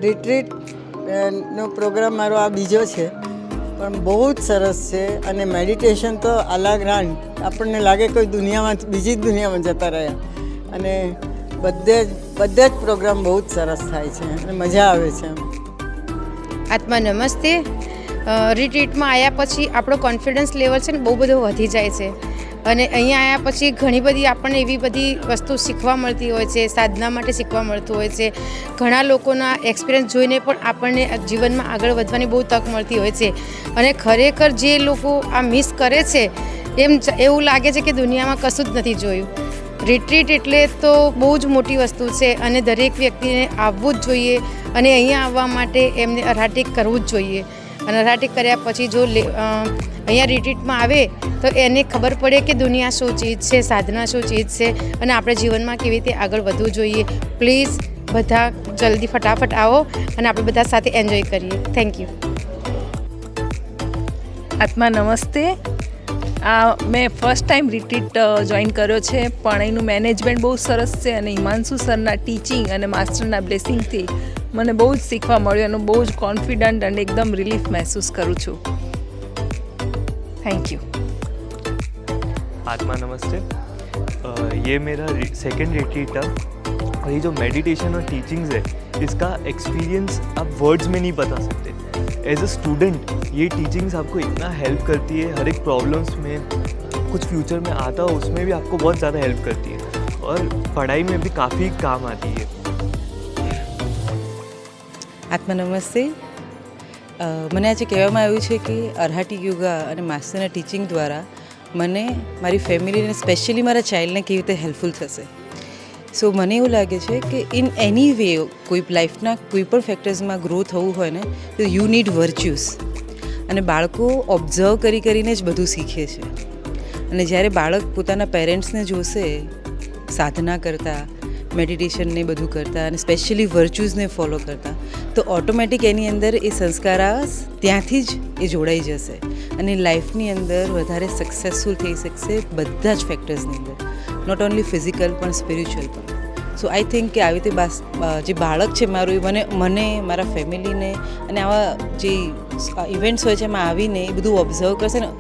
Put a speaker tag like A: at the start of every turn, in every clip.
A: Retreat નો programme મારો આ બીજો છે, પણ બહુ જ સરસ છે. અને મેડિટેશન તો આલાગ્રાંડ, આપણને લાગે કોઈ દુનિયામાં બીજી જ દુનિયામાં જતા રહ્યા. અને બધા જ પ્રોગ્રામ બહુ જ સરસ થાય છે અને મજા આવે છે.
B: આત્મા નમસ્તે. રિટ્રીટમાં આવ્યા પછી આપણો કોન્ફિડન્સ લેવલ છે ને બહુ બધો વધી જાય છે. અને અહીંયા આવ્યા પછી ઘણી બધી આપણને એવી બધી વસ્તુ શીખવા મળતી હોય છે, સાધના માટે શીખવા મળતું હોય છે. ઘણા લોકોના એક્સપિરિયન્સ જોઈને પણ આપણને જીવનમાં આગળ વધવાની બહુ તક મળતી હોય છે. અને ખરેખર જે લોકો આ મિસ કરે છે એવું લાગે છે કે દુનિયામાં કશું જ નથી જોયું. રિટ્રીટ એટલે તો બહુ જ મોટી વસ્તુ છે અને દરેક વ્યક્તિને આવવું જ જોઈએ. અને અહીંયા આવવા માટે એમને અરાટિક કરવું જ જોઈએ. અને અરાટિક કર્યા પછી જો અહીંયા રિટ્રીટમાં આવે તો એને ખબર પડે કે દુનિયા શું ચીજ છે, સાધના શું ચીજ છે અને આપણે જીવનમાં કેવી રીતે આગળ વધવું જોઈએ. પ્લીઝ બધા જલ્દી ફટાફટ આવો અને આપણે બધા સાથે એન્જોય કરીએ. Thank you.
C: આત્મા નમસ્તે. મેં ફર્સ્ટ ટાઈમ રિટ્રીટ જોઈન કર્યો છે, પણ એનું મેનેજમેન્ટ બહુ સરસ છે અને હિમાંશુ સરના ટીચિંગ અને માસ્ટરના બ્લેસિંગથી મને બહુ જ શીખવા મળ્યું અને બહુ જ કોન્ફિડન્ટ અને એકદમ રિલીફ મહેસૂસ કરું છું. Thank you.
D: आत्मा नमस्ते. ये मेरा सेकंड रिट्रीट था और ये जो मेडिटेशन और टीचिंग्स है इसका एक्सपीरियंस आप वर्ड्स में नहीं बता सकते. एज अ स्टूडेंट ये टीचिंग्स आपको इतना हेल्प करती है, हर एक प्रॉब्लम्स में कुछ फ्यूचर में आता हो उसमें भी आपको बहुत ज़्यादा हेल्प करती है और पढ़ाई में भी काफ़ी काम आती है.
E: આત્મા નમસ્તે. મને આજે કહેવામાં આવ્યું છે કે અરહાટી યોગા અને માસ્ટરના ટીચિંગ દ્વારા મને મારી ફેમિલીને સ્પેશિયલી મારા ચાઇલ્ડને કેવી રીતે હેલ્પફુલ થશે. સો મને એવું લાગે છે કે ઇન એની વે કોઈ લાઈફના કોઈ પણ ફેક્ટર્સમાં ગ્રો થવું હોય ને તો યુ નીડ વર્ચ્યુઝ. અને બાળકો ઓબ્ઝર્વ કરીને જ બધું શીખે છે. અને જ્યારે બાળક પોતાના પેરેન્ટ્સને જોશે સાધના કરતા, મેડિટેશનને બધું કરતા અને સ્પેશિયલી વર્ચ્યુઝને ફોલો કરતા, તો ઓટોમેટિક એની અંદર એ સંસ્કાર ત્યાંથી જ એ જોડાઈ જશે અને લાઈફની અંદર વધારે સક્સેસફુલ થઈ શકશે બધા જ ફેક્ટર્સની અંદર, નોટ ઓન્લી ફિઝિકલ પણ સ્પિરિચ્યુઅલ પણ. સો આઈ થિંક કે આવી રીતે જે બાળક છે મારું, મને મારા ફેમિલીને અને આવા જે ઇવેન્ટ્સ હોય છે એમાં આવીને એ બધું ઓબ્ઝર્વ કરશે ને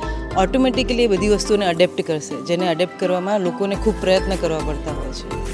E: ઓટોમેટિકલી એ બધી વસ્તુઓને અડેપ્ટ કરશે, જેને અડેપ્ટ કરવામાં લોકોને ખૂબ પ્રયત્ન કરવા પડતા હોય છે.